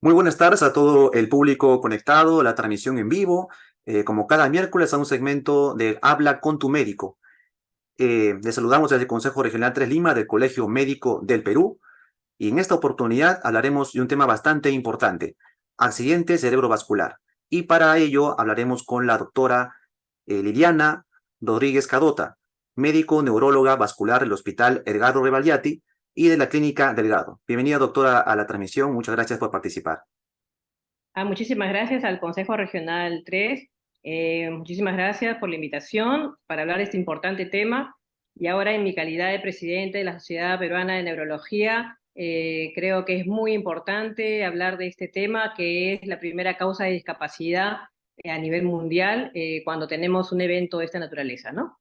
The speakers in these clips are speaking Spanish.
Muy buenas tardes a todo el público conectado, la transmisión en vivo, como cada miércoles a un segmento de Habla con tu médico. Les saludamos desde el Consejo Regional 3 Lima del Colegio Médico del Perú y en esta oportunidad hablaremos de un tema bastante importante, accidente cerebrovascular. Y para ello hablaremos con la doctora Liliana Rodríguez Cadota, médico neuróloga vascular del Hospital Edgardo Rebagliati y de la Clínica Delgado. Bienvenida, doctora, a la transmisión. Muchas gracias por participar. Muchísimas gracias al Consejo Regional 3. Muchísimas gracias por la invitación para hablar de este importante tema. Y ahora, en mi calidad de presidente de la Sociedad Peruana de Neurología, creo que es muy importante hablar de este tema, que es la primera causa de discapacidad a nivel mundial cuando tenemos un evento de esta naturaleza, ¿no?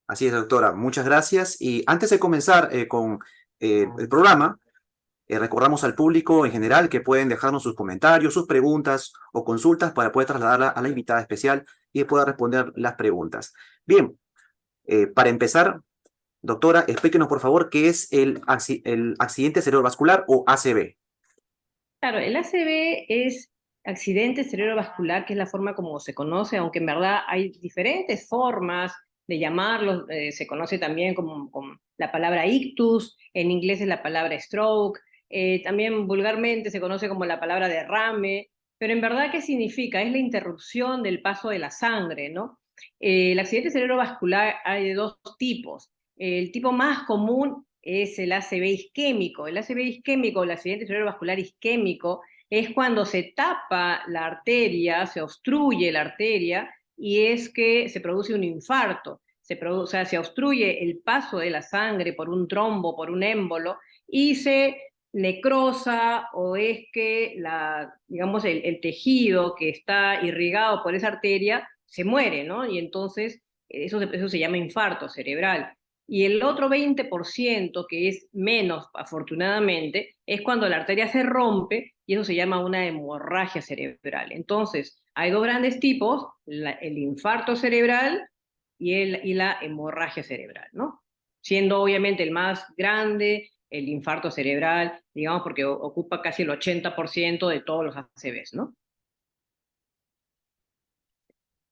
Así es, doctora. Muchas gracias. Y antes de comenzar con el programa, recordamos al público en general que pueden dejarnos sus comentarios, sus preguntas o consultas para poder trasladarla a la invitada especial y pueda responder las preguntas. Bien, para empezar, doctora, explíquenos por favor qué es el accidente cerebrovascular o ACV. Claro, el ACV es accidente cerebrovascular, que es la forma como se conoce, aunque en verdad hay diferentes formas de llamarlo. Se conoce también como la palabra ictus, en inglés es la palabra stroke, también vulgarmente se conoce como la palabra derrame, pero en verdad, ¿qué significa? Es la interrupción del paso de la sangre, ¿no? El accidente cerebrovascular hay de dos tipos. El tipo más común es el ACV isquémico. El ACV isquémico, el accidente cerebrovascular isquémico, es cuando se tapa la arteria, se obstruye la arteria y es que se produce un infarto. O sea, se obstruye el paso de la sangre por un trombo, por un émbolo, y se necrosa, o es que digamos, el tejido que está irrigado por esa arteria se muere, ¿no? Y entonces eso se llama infarto cerebral. Y el otro 20%, que es menos afortunadamente, es cuando la arteria se rompe y eso se llama una hemorragia cerebral. Entonces, hay dos grandes tipos, el infarto cerebral y la hemorragia cerebral, ¿no? Siendo obviamente el más grande el infarto cerebral, digamos, porque ocupa casi el 80% de todos los ACVs, ¿no?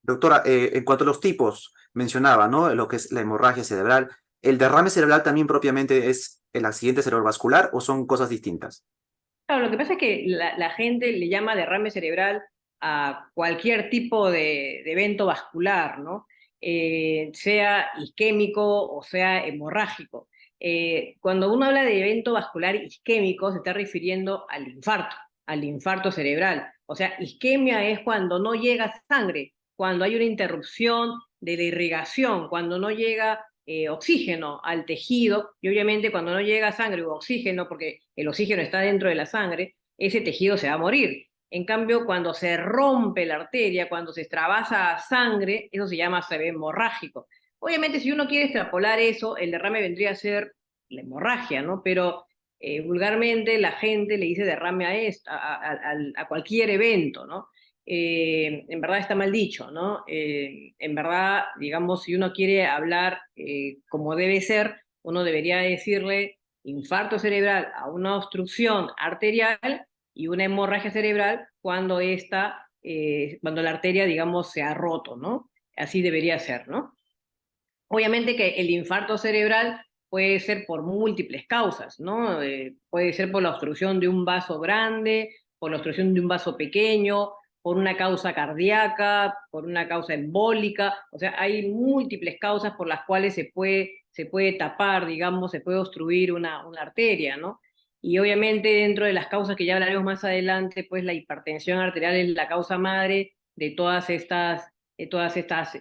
Doctora, en cuanto a los tipos, mencionaba, ¿no? Lo que es la hemorragia cerebral. ¿El derrame cerebral también propiamente es el accidente cerebrovascular o son cosas distintas? Claro, lo que pasa es que la gente le llama derrame cerebral a cualquier tipo de evento vascular, ¿no? Sea isquémico o sea hemorrágico. Cuando uno habla de evento vascular isquémico, se está refiriendo al infarto cerebral. O sea, isquemia es cuando no llega sangre, cuando hay una interrupción de la irrigación, cuando no llega oxígeno al tejido, y obviamente cuando no llega sangre o oxígeno, porque el oxígeno está dentro de la sangre, ese tejido se va a morir. En cambio, cuando se rompe la arteria, cuando se extravasa sangre, eso se llama ACV hemorrágico. Obviamente, si uno quiere extrapolar eso, el derrame vendría a ser la hemorragia, ¿no? Pero vulgarmente la gente le dice derrame a cualquier evento, ¿no? En verdad está mal dicho, ¿no? En verdad, digamos, si uno quiere hablar como debe ser, uno debería decirle infarto cerebral a una obstrucción arterial y una hemorragia cerebral cuando la arteria, digamos, se ha roto, ¿no? Así debería ser, ¿no? Obviamente que el infarto cerebral puede ser por múltiples causas, ¿no? Puede ser por la obstrucción de un vaso grande, por la obstrucción de un vaso pequeño, por una causa cardíaca, por una causa embólica. O sea, hay múltiples causas por las cuales se puede tapar, digamos, se puede obstruir una arteria, ¿no? Y obviamente dentro de las causas que ya hablaremos más adelante, pues la hipertensión arterial es la causa madre de todas estas,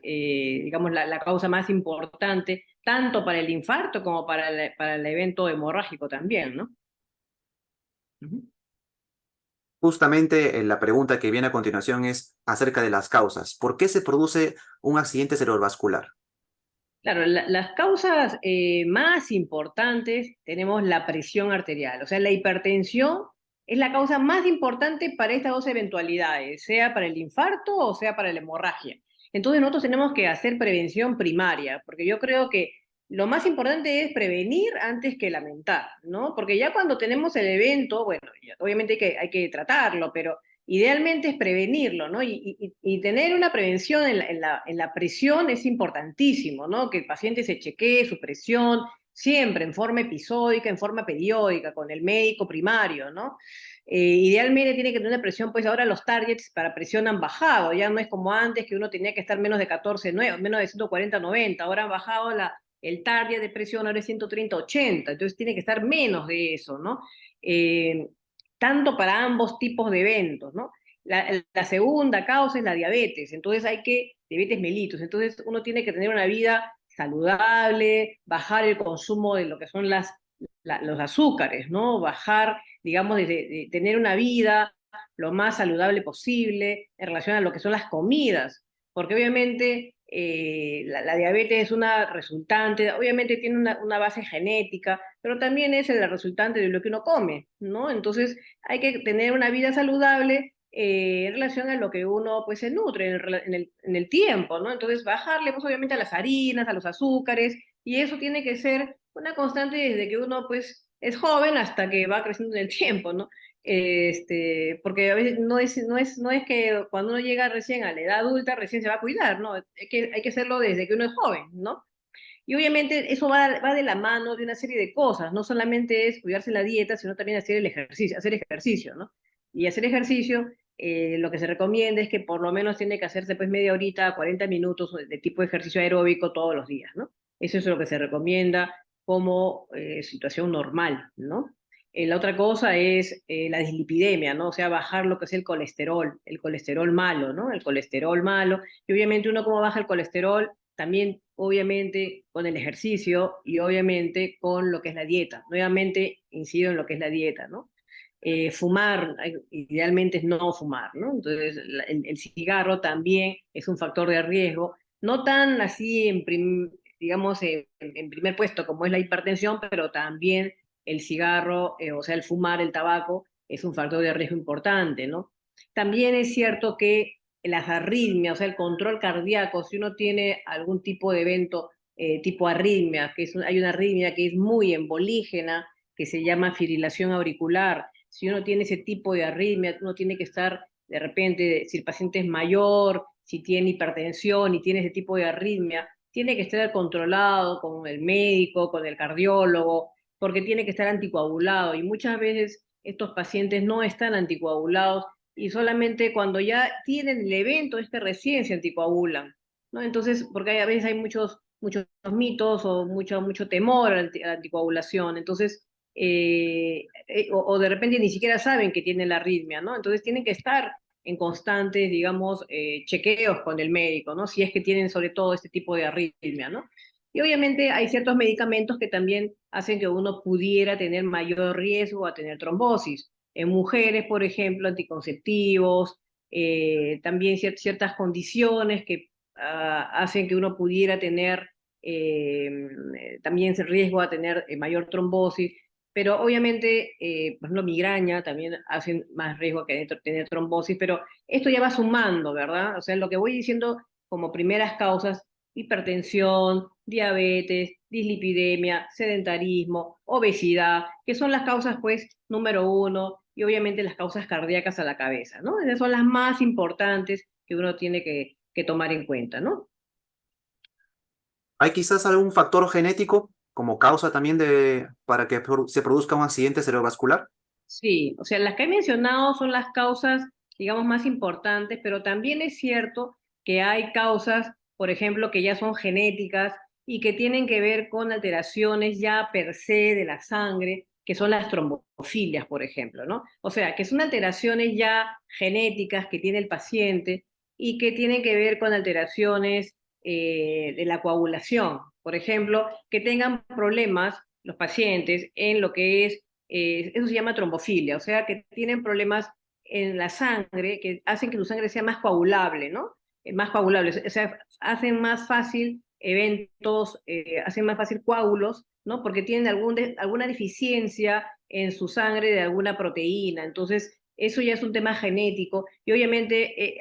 digamos, la causa más importante, tanto para el infarto como para el evento hemorrágico también, ¿no? Ujú. Justamente la pregunta que viene a continuación es acerca de las causas. ¿Por qué se produce un accidente cerebrovascular? Claro, las causas más importantes tenemos la presión arterial, o sea, la hipertensión es la causa más importante para estas dos eventualidades, sea para el infarto o sea para la hemorragia. Entonces nosotros tenemos que hacer prevención primaria, porque yo creo que lo más importante es prevenir antes que lamentar, ¿no? Porque ya cuando tenemos el evento, bueno, obviamente hay que tratarlo, pero idealmente es prevenirlo, ¿no? Y tener una prevención en la presión es importantísimo, ¿no? Que el paciente se chequee su presión siempre en forma episódica, en forma periódica, con el médico primario, ¿no? Idealmente tiene que tener presión, pues ahora los targets para presión han bajado, ya no es como antes que uno tenía que estar menos de 14, 9, menos de 140, 90, ahora han bajado el target de presión, ahora es 130, 80, entonces tiene que estar menos de eso, ¿no? Eh, Tanto para ambos tipos de eventos, ¿no? La segunda causa es la diabetes, entonces diabetes mellitus, entonces uno tiene que tener una vida saludable, bajar el consumo de lo que son los azúcares, ¿no? Bajar, digamos, de tener una vida lo más saludable posible en relación a lo que son las comidas, porque obviamente la diabetes es una resultante, obviamente tiene una base genética, pero también es la resultante de lo que uno come, ¿no? Entonces hay que tener una vida saludable en relación a lo que uno pues se nutre en el tiempo, ¿no? Entonces bajarle pues obviamente a las harinas, a los azúcares, y eso tiene que ser una constante desde que uno pues es joven hasta que va creciendo en el tiempo, ¿no? Porque a veces no es que cuando uno llega recién a la edad adulta recién se va a cuidar, ¿no? Hay que hacerlo desde que uno es joven, ¿no? Y obviamente eso va de la mano de una serie de cosas, no solamente es cuidarse la dieta, sino también hacer ejercicio, ¿no? Y hacer ejercicio, lo que se recomienda es que por lo menos tiene que hacerse pues media horita, 40 minutos de tipo de ejercicio aeróbico todos los días, ¿no? Eso es lo que se recomienda como situación normal, ¿no? La otra cosa es la dislipidemia, ¿no? O sea, bajar lo que es el colesterol malo, ¿no? El colesterol malo. Y obviamente uno como baja el colesterol, también obviamente con el ejercicio y obviamente con lo que es la dieta. Nuevamente incido en lo que es la dieta, ¿no? Fumar, idealmente es no fumar, ¿no? Entonces el cigarro también es un factor de riesgo, no tan así digamos en primer puesto como es la hipertensión, pero también el cigarro, o sea, el fumar, el tabaco, es un factor de riesgo importante, ¿no? También es cierto que las arritmias, o sea, el control cardíaco, si uno tiene algún tipo de evento tipo arritmia, hay una arritmia que es muy embolígena, que se llama fibrilación auricular. Si uno tiene ese tipo de arritmia, uno tiene que estar de repente, si el paciente es mayor, si tiene hipertensión y tiene ese tipo de arritmia, tiene que estar controlado con el médico, con el cardiólogo, porque tiene que estar anticoagulado. Y muchas veces estos pacientes no están anticoagulados y solamente cuando ya tienen el evento es que recién se anticoagulan, ¿no? Entonces, porque a veces hay muchos mitos o mucho temor a la anticoagulación, entonces, o de repente ni siquiera saben que tienen la arritmia, ¿no? Entonces tienen que estar en constantes, digamos, chequeos con el médico, ¿no? Si es que tienen sobre todo este tipo de arritmia, ¿no? Y obviamente hay ciertos medicamentos que también hacen que uno pudiera tener mayor riesgo a tener trombosis. En mujeres, por ejemplo, anticonceptivos, también ciertas condiciones que hacen que uno pudiera tener también riesgo a tener mayor trombosis, pero obviamente, por ejemplo, migraña también hacen más riesgo que tener trombosis, pero esto ya va sumando, ¿verdad? O sea, lo que voy diciendo como primeras causas, hipertensión, diabetes, dislipidemia, sedentarismo, obesidad, que son las causas, pues, número uno, y obviamente las causas cardíacas a la cabeza, ¿no? Esas son las más importantes que uno tiene que tomar en cuenta, ¿no? ¿Hay quizás algún factor genético como causa también para que se produzca un accidente cerebrovascular? Sí, o sea, las que he mencionado son las causas, digamos, más importantes, pero también es cierto que hay causas, por ejemplo, que ya son genéticas y que tienen que ver con alteraciones ya per se de la sangre, que son las trombofilias, por ejemplo, ¿no? O sea, que son alteraciones ya genéticas que tiene el paciente y que tienen que ver con alteraciones de la coagulación. Por ejemplo, que tengan problemas los pacientes en lo que es eso se llama trombofilia, o sea que tienen problemas en la sangre que hacen que tu sangre sea más coagulable, ¿no? Más coagulable, o sea, hacen más fácil eventos, hacen más fácil coágulos, ¿no? Porque tienen alguna deficiencia en su sangre de alguna proteína, entonces eso ya es un tema genético y obviamente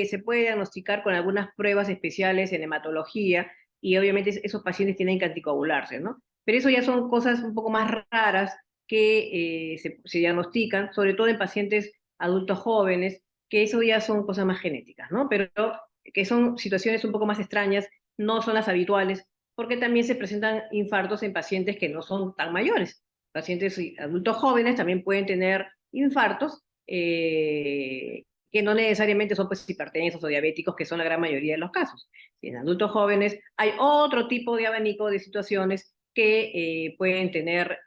se puede diagnosticar con algunas pruebas especiales en hematología y obviamente esos pacientes tienen que anticoagularse, ¿no? Pero eso ya son cosas un poco más raras que se diagnostican, sobre todo en pacientes adultos jóvenes, que eso ya son cosas más genéticas, ¿no? Pero que son situaciones un poco más extrañas, no son las habituales, porque también se presentan infartos en pacientes que no son tan mayores. Pacientes adultos jóvenes también pueden tener infartos, que no necesariamente son pues, hipertensos o diabéticos, que son la gran mayoría de los casos. En adultos jóvenes hay otro tipo de abanico de situaciones que pueden tener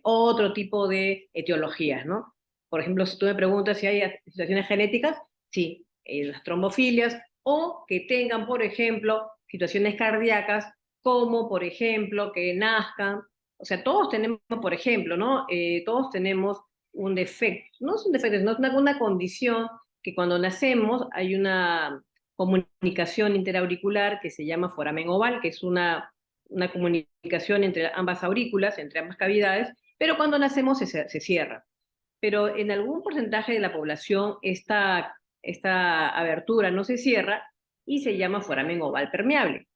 otro tipo de etiologías, ¿no? Por ejemplo, si tú me preguntas si hay situaciones genéticas, sí, las trombofilias, o que tengan, por ejemplo, situaciones cardíacas, como por ejemplo que nazcan, o sea, todos tenemos, por ejemplo, ¿no? Todos tenemos un defecto, no es un defecto, es una condición que cuando nacemos hay una comunicación interauricular que se llama foramen oval, que es una comunicación entre ambas aurículas, entre ambas cavidades, pero cuando nacemos se cierra. Pero en algún porcentaje de la población esta abertura no se cierra y se llama foramen oval permeable.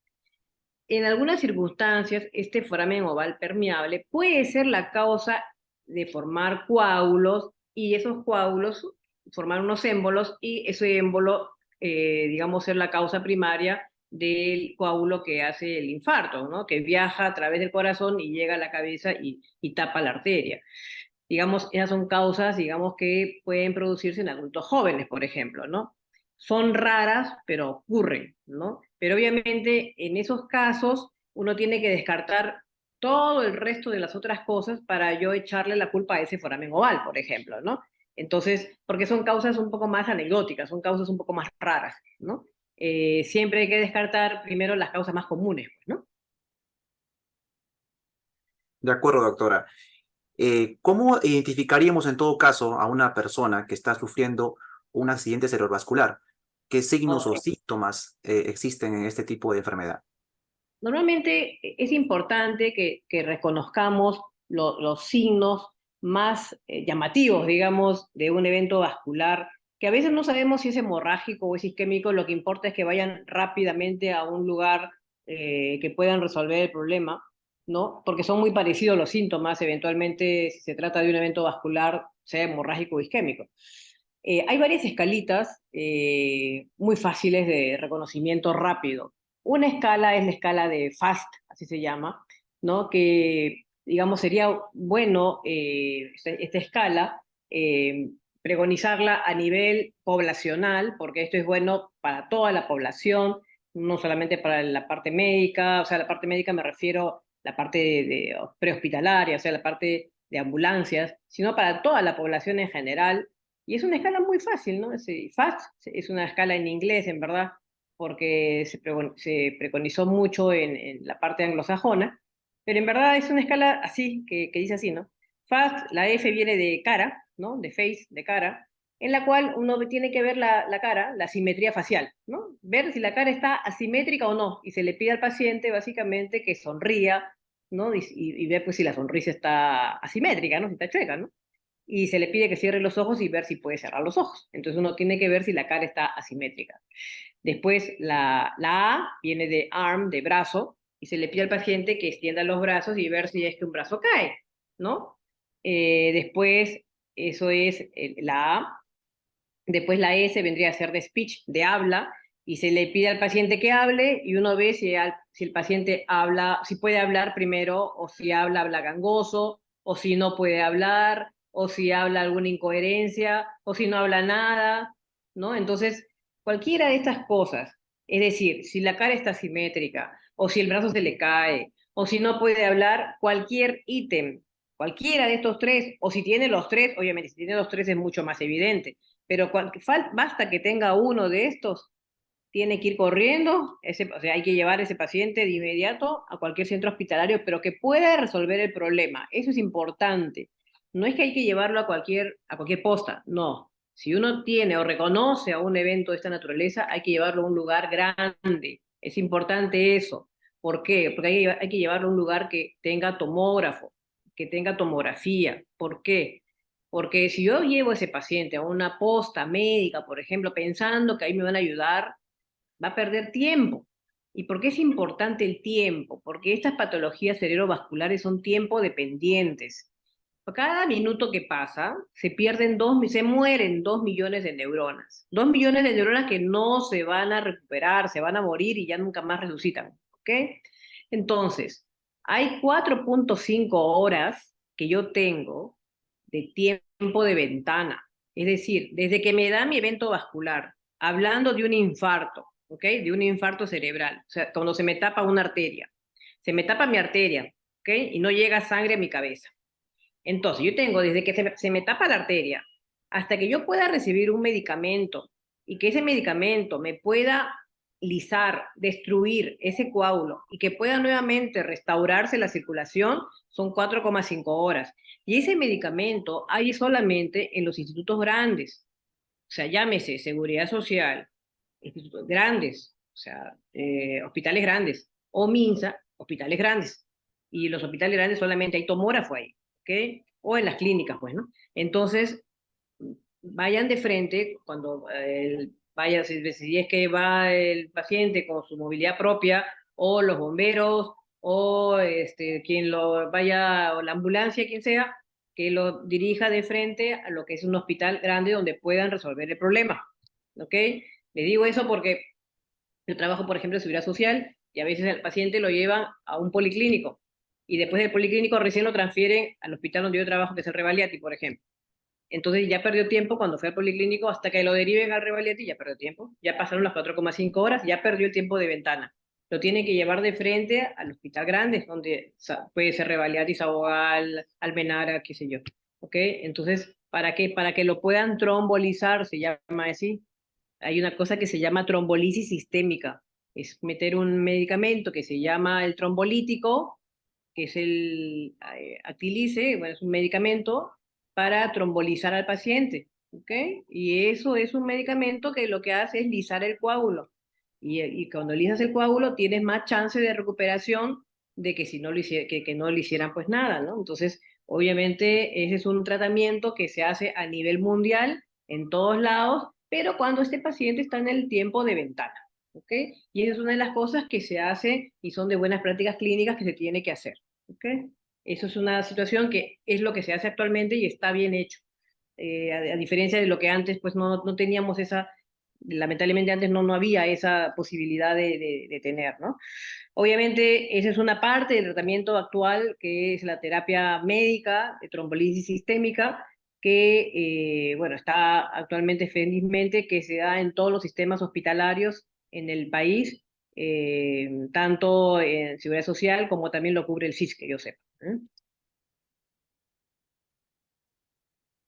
En algunas circunstancias, este foramen oval permeable puede ser la causa de formar coágulos y esos coágulos formar unos émbolos y ese émbolo, digamos, ser la causa primaria del coágulo que hace el infarto, ¿no? Que viaja a través del corazón y llega a la cabeza y tapa la arteria. Digamos, esas son causas, digamos, que pueden producirse en adultos jóvenes, por ejemplo, ¿no? Son raras, pero ocurren, ¿no? Pero obviamente en esos casos uno tiene que descartar todo el resto de las otras cosas para yo echarle la culpa a ese foramen oval, por ejemplo, ¿no? Entonces, porque son causas un poco más anecdóticas, son causas un poco más raras, ¿no? Siempre hay que descartar primero las causas más comunes, ¿no? De acuerdo, doctora. ¿Cómo identificaríamos en todo caso a una persona que está sufriendo un accidente cerebrovascular? ¿Qué signos o Ok. síntomas existen en este tipo de enfermedad? Normalmente es importante que reconozcamos los signos más llamativos, digamos, de un evento vascular, que a veces no sabemos si es hemorrágico o es isquémico, lo que importa es que vayan rápidamente a un lugar que puedan resolver el problema, ¿no? Porque son muy parecidos los síntomas, eventualmente, si se trata de un evento vascular, sea hemorrágico o isquémico. Hay varias escalitas muy fáciles de reconocimiento rápido. Una escala es la escala de FAST, así se llama, ¿no? Que, digamos, sería bueno esta escala pregonizarla a nivel poblacional, porque esto es bueno para toda la población, no solamente para la parte médica, o sea, la parte médica me refiero a la parte de prehospitalaria, o sea, la parte de ambulancias, sino para toda la población en general. Y es una escala muy fácil, ¿no? FAST es una escala en inglés, en verdad, porque se preconizó mucho en la parte anglosajona, pero en verdad es una escala así, que dice así, ¿no? FAST, la F viene de cara, ¿no? De face, de cara, en la cual uno tiene que ver la cara, la simetría facial, ¿no? Ver si la cara está asimétrica o no, y se le pide al paciente básicamente que sonría, ¿no? Y ver pues si la sonrisa está asimétrica, ¿no? Si está chueca, ¿no? Y se le pide que cierre los ojos y ver si puede cerrar los ojos. Entonces uno tiene que ver si la cara está asimétrica. Después la A viene de arm, de brazo, y se le pide al paciente que extienda los brazos y ver si es que un brazo cae, ¿no? Después, eso es la A. Después la S vendría a ser de speech, de habla, y se le pide al paciente que hable y uno ve si el paciente habla, si puede hablar primero, o si habla gangoso, o si no puede hablar, o si habla alguna incoherencia, o si no habla nada, ¿no? Entonces, cualquiera de estas cosas, es decir, si la cara está simétrica, o si el brazo se le cae, o si no puede hablar, cualquier ítem, cualquiera de estos tres, o si tiene los tres, obviamente, si tiene los tres es mucho más evidente, pero basta que tenga uno de estos, tiene que ir corriendo, o sea, hay que llevar a ese paciente de inmediato a cualquier centro hospitalario, pero que pueda resolver el problema. Eso es importante. No es que hay que llevarlo a cualquier posta, no. Si uno tiene o reconoce a un evento de esta naturaleza, hay que llevarlo a un lugar grande. Es importante eso. ¿Por qué? Porque hay que llevarlo a un lugar que tenga tomógrafo, que tenga tomografía. ¿Por qué? Porque si yo llevo a ese paciente a una posta médica, por ejemplo, pensando que ahí me van a ayudar, va a perder tiempo, ¿Y por qué es importante el tiempo? Porque estas patologías cerebrovasculares son tiempo dependientes. Cada minuto que pasa, se mueren 2 millones de neuronas. 2 millones de neuronas que no se van a recuperar, se van a morir y ya nunca más resucitan. ¿Ok? Entonces, hay 4,5 horas que yo tengo de tiempo de ventana. Es decir, desde que me da mi evento vascular, hablando de un infarto, ¿ok? De un infarto cerebral. O sea, cuando se me tapa una arteria. Se me tapa mi arteria, ¿ok? Y no llega sangre a mi cabeza. Entonces, yo tengo desde que se me tapa la arteria hasta que yo pueda recibir un medicamento y que ese medicamento me pueda lisar, destruir ese coágulo y que pueda nuevamente restaurarse la circulación, son 4,5 horas. Y ese medicamento hay solamente en los institutos grandes, o sea, llámese Seguridad Social, institutos grandes, o sea, hospitales grandes, o MINSA, hospitales grandes. Y los hospitales grandes solamente hay tomógrafo ahí, ¿ok? O en las clínicas, pues, ¿no? Entonces, vayan de frente cuando vaya, si es que va el paciente con su movilidad propia, o los bomberos, o quien lo vaya, o la ambulancia, quien sea, que lo dirija de frente a lo que es un hospital grande donde puedan resolver el problema. ¿Ok? Le digo eso porque yo trabajo, por ejemplo, en seguridad social y a veces al paciente lo llevan a un policlínico y después del policlínico recién lo transfieren al hospital donde yo trabajo, que es el Revaliati, por ejemplo. Entonces ya perdió tiempo cuando fue al policlínico hasta que lo deriven al Revaliati, ya perdió tiempo. Ya pasaron las 4,5 horas, ya perdió el tiempo de ventana. Lo tienen que llevar de frente al hospital grande, donde puede ser Revaliati, Sabogal, Almenara, qué sé yo. ¿Ok? Entonces, ¿para qué? Para que lo puedan trombolizar, se llama así. Hay una cosa que se llama trombolisis sistémica. Es meter un medicamento que se llama el trombolítico, que es el Actilice, bueno, es un medicamento para trombolizar al paciente, ¿ok? Y eso es un medicamento que lo que hace es lisar el coágulo. Y cuando lisas el coágulo tienes más chance de recuperación de que si no que no le hicieran pues nada, ¿no? Entonces, obviamente, ese es un tratamiento que se hace a nivel mundial, en todos lados, pero cuando este paciente está en el tiempo de ventana, ¿ok? Y esa es una de las cosas que se hace y son de buenas prácticas clínicas que se tiene que hacer, ¿ok? Eso es una situación que es lo que se hace actualmente y está bien hecho. A diferencia de lo que antes, pues no teníamos esa, lamentablemente antes no había esa posibilidad de tener, ¿no? Obviamente, esa es una parte del tratamiento actual, que es la terapia médica de trombolisis sistémica, que, bueno, está actualmente, felizmente, que se da en todos los sistemas hospitalarios en el país, tanto en Seguridad Social como también lo cubre el SIS, que yo sepa. ¿Eh?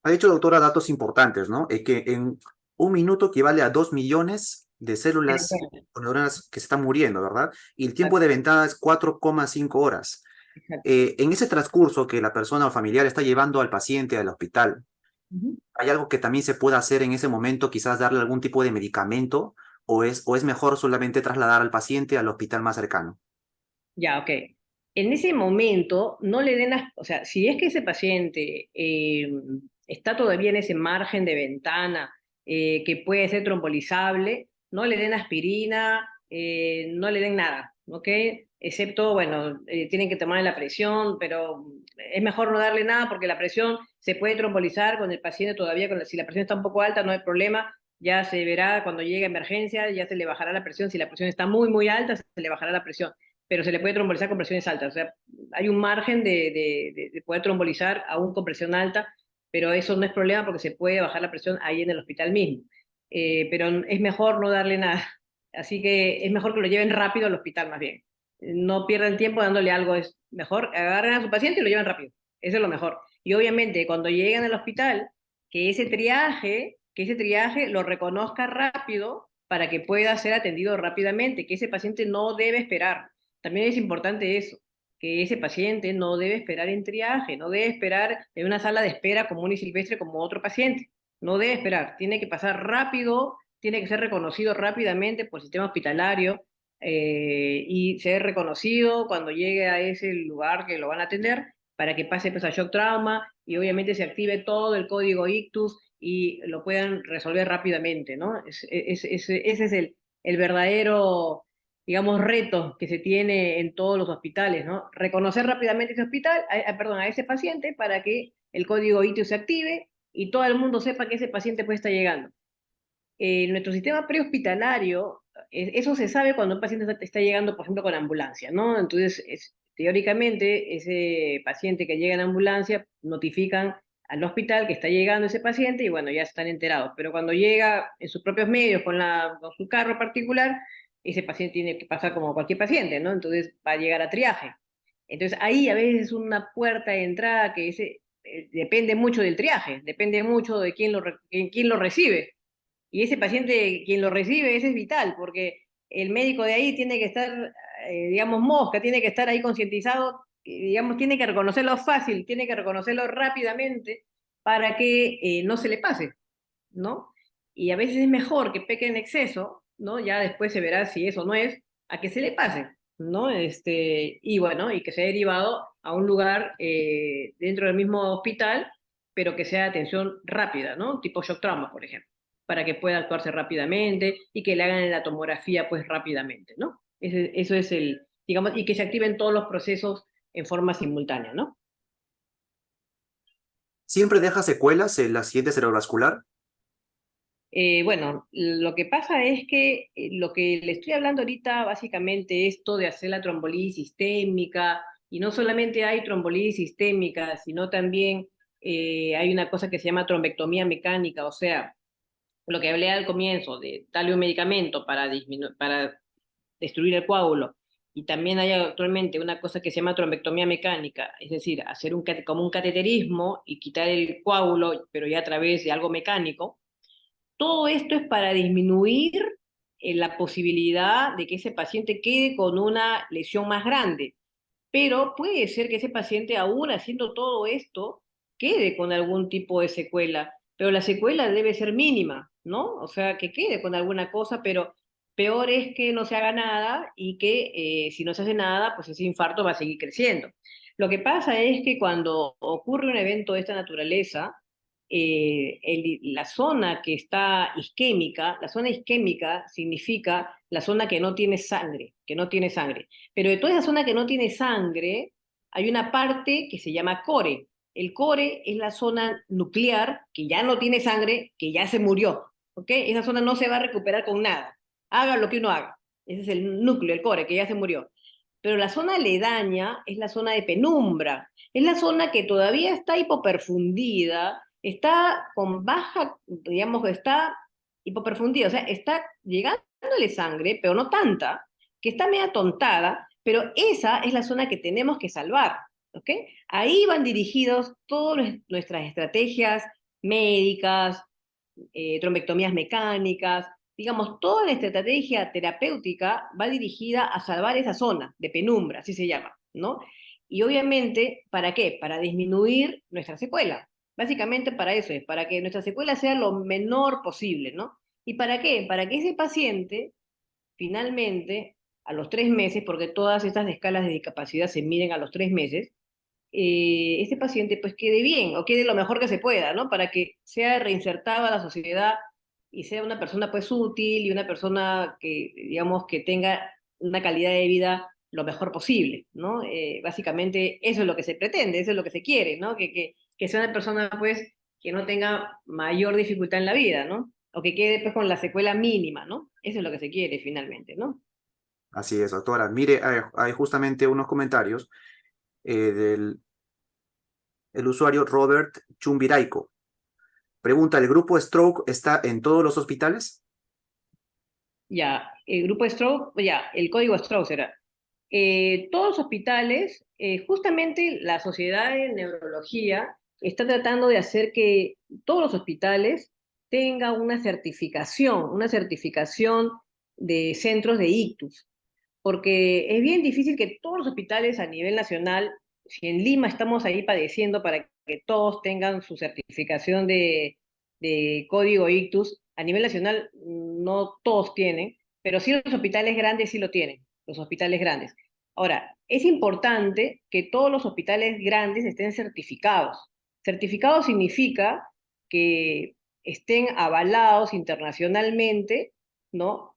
Ha dicho, doctora, datos importantes, ¿no? Que en un minuto equivale a 2 millones de células o neuronas que se están muriendo, ¿verdad? Y el tiempo de Exacto, ventana es 4,5 horas. exacto. En ese transcurso que la persona o familiar está llevando al paciente al hospital, Ujú. ¿hay algo que también se pueda hacer en ese momento, quizás darle algún tipo de medicamento, o es mejor solamente trasladar al paciente al hospital más cercano? Ya, ok. En ese momento, no le den, o sea, si es que ese paciente está todavía en ese margen de ventana que puede ser trombolizable, no le den aspirina, no le den nada, ¿ok? Excepto, bueno, tienen que tomar la presión, pero es mejor no darle nada porque la presión se puede trombolizar con el paciente todavía, si la presión está un poco alta, no hay problema, ya se verá cuando llegue a emergencia, ya se le bajará la presión, si la presión está muy, muy alta, se le bajará la presión, pero se le puede trombolizar con presiones altas. O sea, hay un margen de poder trombolizar aún con presión alta, pero eso no es problema porque se puede bajar la presión ahí en el hospital mismo. Pero es mejor no darle nada. Así que es mejor que lo lleven rápido al hospital más bien. No pierdan tiempo dándole algo, es mejor agarren a su paciente y lo lleven rápido. Eso es lo mejor. Y obviamente cuando lleguen al hospital, que ese triaje lo reconozca rápido para que pueda ser atendido rápidamente, que ese paciente no debe esperar. También es importante eso, que ese paciente no debe esperar en triaje, no debe esperar en una sala de espera común y silvestre como otro paciente. No debe esperar, tiene que pasar rápido, tiene que ser reconocido rápidamente por el sistema hospitalario y ser reconocido cuando llegue a ese lugar que lo van a atender para que pase pues, a shock trauma y obviamente se active todo el código ictus y lo puedan resolver rápidamente, ¿no? Ese es el verdadero digamos, reto que se tiene en todos los hospitales, ¿no? Reconocer rápidamente ese hospital, perdón, a ese paciente para que el código ITU se active y todo el mundo sepa que ese paciente puede estar llegando. Nuestro sistema prehospitalario, eso se sabe cuando un paciente está llegando, por ejemplo, con ambulancia, ¿no? Entonces, teóricamente, ese paciente que llega en ambulancia notifican al hospital que está llegando ese paciente y bueno, ya están enterados. Pero cuando llega en sus propios medios con su carro particular, ese paciente tiene que pasar como cualquier paciente, ¿no? Entonces va a llegar a triaje. Entonces ahí a veces es una puerta de entrada que depende mucho del triaje, depende mucho de quién lo recibe. Y ese paciente, quien lo recibe, ese es vital, porque el médico de ahí tiene que estar, digamos, mosca, tiene que estar ahí concientizado, digamos, tiene que reconocerlo fácil, tiene que reconocerlo rápidamente para que no se le pase, ¿no? Y a veces es mejor que peque en exceso, ¿no? Ya después se verá si eso no es, a que se le pase, ¿no? Y bueno, y que sea derivado a un lugar dentro del mismo hospital, pero que sea de atención rápida, ¿no? Tipo shock trauma, por ejemplo, para que pueda actuarse rápidamente y que le hagan la tomografía, pues, rápidamente, ¿no? Eso es digamos, y que se activen todos los procesos en forma simultánea, ¿no? ¿Siempre deja secuelas el accidente cerebrovascular? Bueno, lo que pasa es que lo que le estoy hablando ahorita, básicamente, esto de hacer la trombolisis sistémica, y no solamente hay trombolisis sistémica, sino también hay una cosa que se llama trombectomía mecánica, o sea, lo que hablé al comienzo, de darle un medicamento para destruir el coágulo, y también hay actualmente una cosa que se llama trombectomía mecánica, es decir, hacer como un cateterismo y quitar el coágulo, pero ya a través de algo mecánico. Todo esto es para disminuir la posibilidad de que ese paciente quede con una lesión más grande. Pero puede ser que ese paciente, aún haciendo todo esto, quede con algún tipo de secuela. Pero la secuela debe ser mínima, ¿no? O sea, que quede con alguna cosa, pero peor es que no se haga nada y que si no se hace nada, pues ese infarto va a seguir creciendo. Lo que pasa es que cuando ocurre un evento de esta naturaleza, la zona que está isquémica, la zona isquémica significa la zona que no tiene sangre, que no tiene sangre. Pero de toda esa zona que no tiene sangre, hay una parte que se llama core. El core es la zona nuclear que ya no tiene sangre, que ya se murió. ¿Ok? Esa zona no se va a recuperar con nada. Haga lo que uno haga. Ese es el núcleo, el core, que ya se murió. Pero la zona aledaña es la zona de penumbra. Es la zona que todavía está hipoperfundida, está con baja, digamos, está hipoperfundida, o sea, está llegándole sangre, pero no tanta, que está media tontada, pero esa es la zona que tenemos que salvar, ¿ok? Ahí van dirigidos todas nuestras estrategias médicas, trombectomías mecánicas, digamos, toda la estrategia terapéutica va dirigida a salvar esa zona de penumbra, así se llama, ¿no? Y obviamente, ¿para qué? Para disminuir nuestra secuela. Básicamente para eso es, para que nuestra secuela sea lo menor posible, ¿no? ¿Y para qué? Para que ese paciente, finalmente, a los 3 meses, porque todas estas escalas de discapacidad se miden a los 3 meses, este paciente pues quede bien o quede lo mejor que se pueda, ¿no? Para que sea reinsertado a la sociedad y sea una persona pues útil y una persona que, digamos, que tenga una calidad de vida lo mejor posible, ¿no? Básicamente eso es lo que se pretende, eso es lo que se quiere, ¿no? Que sea una persona pues que no tenga mayor dificultad en la vida, ¿no? O que quede pues con la secuela mínima, ¿no? Eso es lo que se quiere finalmente, ¿no? Así es, doctora. Mire, hay justamente unos comentarios del el usuario Robert Chumbiraico. Pregunta, ¿el grupo Stroke está en todos los hospitales? Ya, el grupo Stroke, ya, el código Stroke será. Todos los hospitales, justamente la Sociedad de Neurología está tratando de hacer que todos los hospitales tengan una certificación de centros de ictus, porque es bien difícil que todos los hospitales a nivel nacional, si en Lima estamos ahí padeciendo para que todos tengan su certificación de código ictus, a nivel nacional no todos tienen, pero sí los hospitales grandes sí lo tienen, los hospitales grandes. Ahora, es importante que todos los hospitales grandes estén certificados. Certificado significa que estén avalados internacionalmente, ¿no?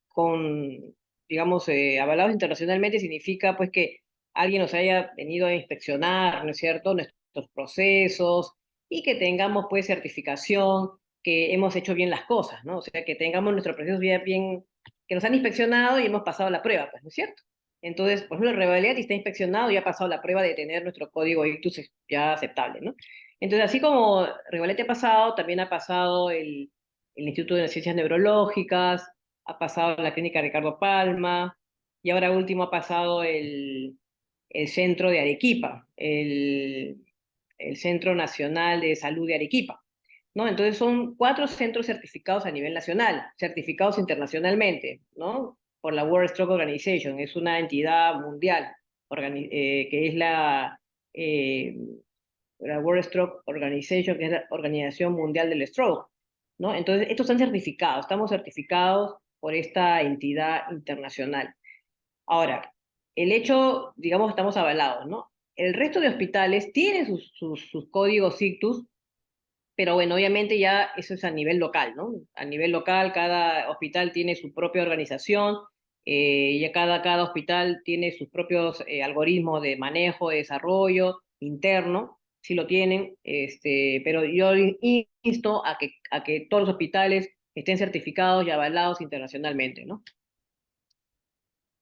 Con digamos, avalados internacionalmente significa pues que alguien nos haya venido a inspeccionar, ¿no es cierto?, nuestros procesos y que tengamos pues certificación, que hemos hecho bien las cosas, ¿no? O sea, que tengamos nuestros procesos bien, que nos han inspeccionado y hemos pasado la prueba, pues, ¿no es cierto? Entonces, por ejemplo, Revalidati está inspeccionado y ha pasado la prueba de tener nuestro código ICTUS ya aceptable, ¿no? Entonces, así como Revalidati ha pasado, también ha pasado el Instituto de Ciencias Neurológicas, ha pasado la Clínica Ricardo Palma, y ahora último ha pasado el Centro de Arequipa, el Centro Nacional de Salud de Arequipa, ¿no? Entonces son 4 centros certificados a nivel nacional, certificados internacionalmente, ¿no? Por la World Stroke Organization, es una entidad mundial que es eh, la World Stroke Organization, que es la Organización Mundial del Stroke, ¿no? Entonces, estos están certificados, estamos certificados por esta entidad internacional. Ahora, el hecho, digamos, estamos avalados, ¿no? El resto de hospitales tienen sus códigos ICTUS, pero bueno, obviamente ya eso es a nivel local, ¿no? A nivel local, cada hospital tiene su propia organización, ya cada hospital tiene sus propios algoritmos de manejo, de desarrollo interno, sí lo tienen, pero yo insto a que todos los hospitales estén certificados y avalados internacionalmente, ¿no?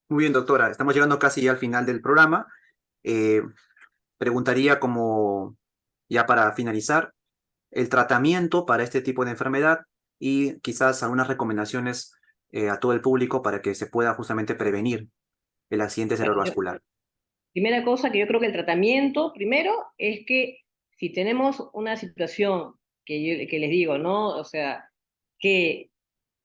Muy bien, doctora. Estamos llegando casi ya al final del programa. Eh, Preguntaría como, ya para finalizar, el tratamiento para este tipo de enfermedad y quizás algunas recomendaciones a todo el público para que se pueda justamente prevenir el accidente Bueno, cerebrovascular. primera cosa que yo creo que el tratamiento, primero, es que si tenemos una situación que les digo, ¿no? O sea, que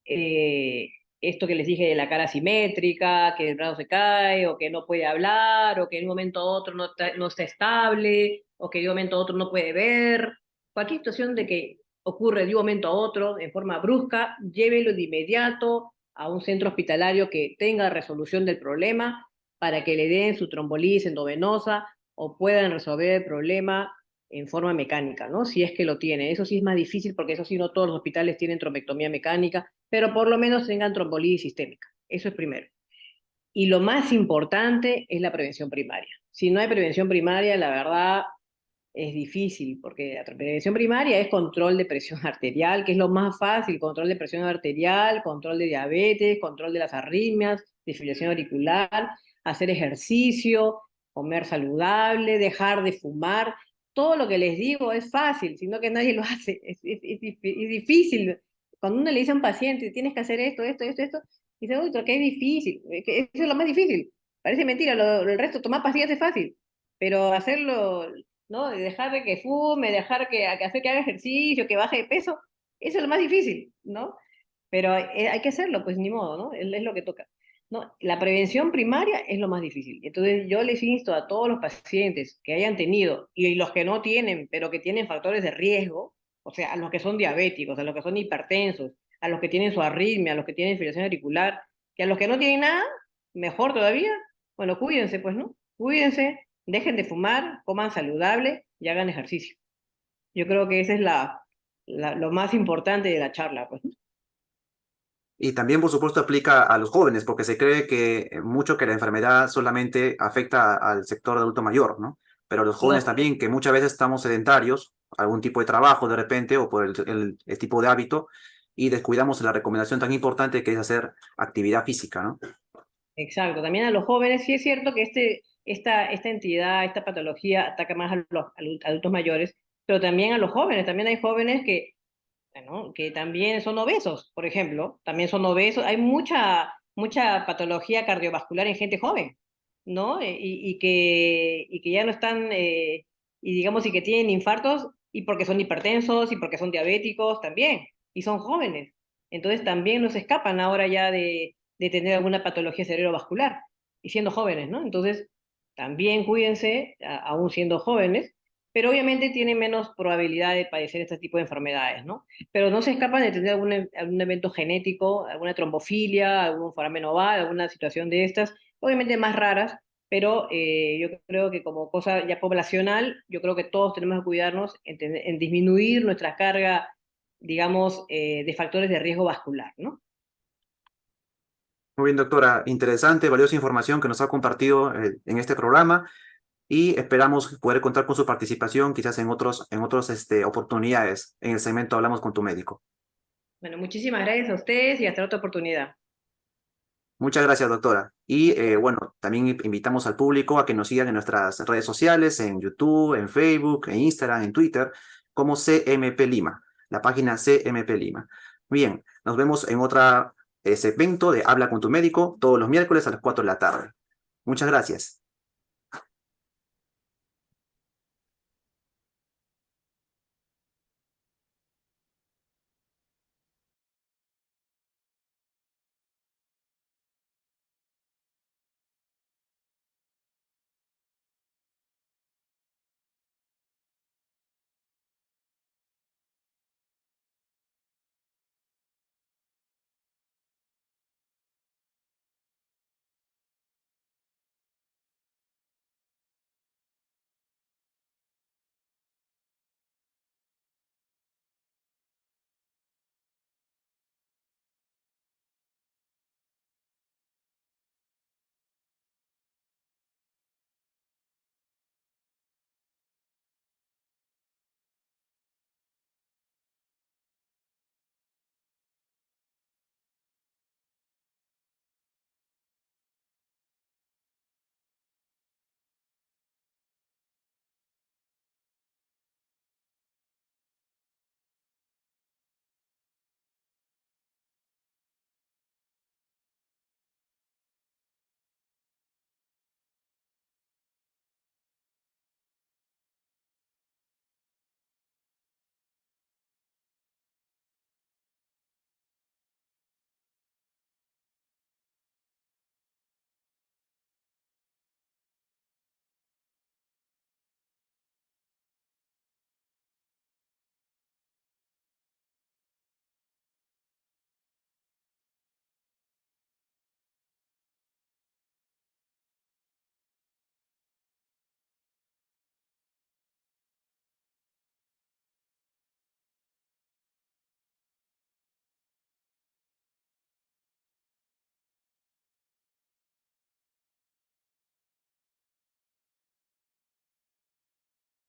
eh, esto que les dije de la cara simétrica, que el brazo se cae, o que no puede hablar, o que de un momento a otro no está estable, o que de un momento a otro no puede ver, cualquier situación de que ocurre de un momento a otro en forma brusca, llévelo de inmediato a un centro hospitalario que tenga resolución del problema para que le den su trombolísis endovenosa o puedan resolver el problema en forma mecánica, ¿no? Si es que lo tiene. Eso sí es más difícil porque eso sí no todos los hospitales tienen trombectomía mecánica, pero por lo menos tengan trombolisis sistémica. Eso es primero. Y lo más importante es la prevención primaria. Si no hay prevención primaria, la verdad es difícil, porque la prevención primaria es control de presión arterial, que es lo más fácil, control de presión arterial, control de diabetes, control de las arritmias, desfibrilación auricular, hacer ejercicio, comer saludable, dejar de fumar. Todo lo que les digo es fácil, sino que nadie lo hace. Es difícil. Cuando uno le dice a un paciente, tienes que hacer esto, dice, uy, pero qué difícil. Eso es lo más difícil. Parece mentira, el resto, tomar pastillas es fácil, pero hacerlo, ¿no? De dejar de que fume, dejar que haga ejercicio, que baje de peso, eso es lo más difícil, ¿no? Pero hay que hacerlo, pues ni modo, ¿no? Es lo que toca. ¿No? La prevención primaria es lo más difícil. Entonces yo les insto a todos los pacientes que hayan tenido, y los que no tienen, pero que tienen factores de riesgo, o sea, a los que son diabéticos, a los que son hipertensos, a los que tienen su arritmia, a los que tienen fibrilación auricular, que a los que no tienen nada, mejor todavía, bueno, cuídense, pues, ¿no? Cuídense, dejen de fumar, coman saludable y hagan ejercicio. Yo creo que esa es lo más importante de la charla, pues, ¿no? Y también, por supuesto, aplica a los jóvenes, porque se cree que mucho que la enfermedad solamente afecta al sector adulto mayor, ¿no? Pero los jóvenes No, también, que muchas veces estamos sedentarios, algún tipo de trabajo de repente o por el tipo de hábito, y descuidamos la recomendación tan importante que es hacer actividad física, ¿no? exacto. También a los jóvenes, sí es cierto que esta entidad, esta patología ataca más a los adultos mayores, pero también a los jóvenes. También hay jóvenes que, bueno, que también son obesos, por ejemplo, también son obesos. Hay mucha patología cardiovascular en gente joven, ¿no? Y que ya no están, y digamos, y que tienen infartos, y porque son hipertensos, y porque son diabéticos también, y son jóvenes. Entonces también nos escapan ahora ya de tener alguna patología cerebrovascular, y siendo jóvenes, ¿no? Entonces, también cuídense, aún siendo jóvenes, pero obviamente tienen menos probabilidad de padecer este tipo de enfermedades, ¿no? Pero no se escapan de tener algún evento genético, alguna trombofilia, algún foramen oval, alguna situación de estas, obviamente más raras, pero yo creo que como cosa ya poblacional, yo creo que todos tenemos que cuidarnos en disminuir nuestra carga, digamos, de factores de riesgo vascular, ¿no? Muy bien, doctora. Interesante, valiosa información que nos ha compartido en este programa y esperamos poder contar con su participación quizás en otras oportunidades en el segmento Hablamos con tu médico. Bueno, muchísimas gracias a ustedes y hasta otra oportunidad. Muchas gracias, doctora. Y bueno, también invitamos al público a que nos sigan en nuestras redes sociales, en YouTube, en Facebook, en Instagram, en Twitter, como CMP Lima, la página CMP Lima. Bien, nos vemos en otra segmento de Habla con tu médico todos los miércoles a las 4 de la tarde. Muchas gracias.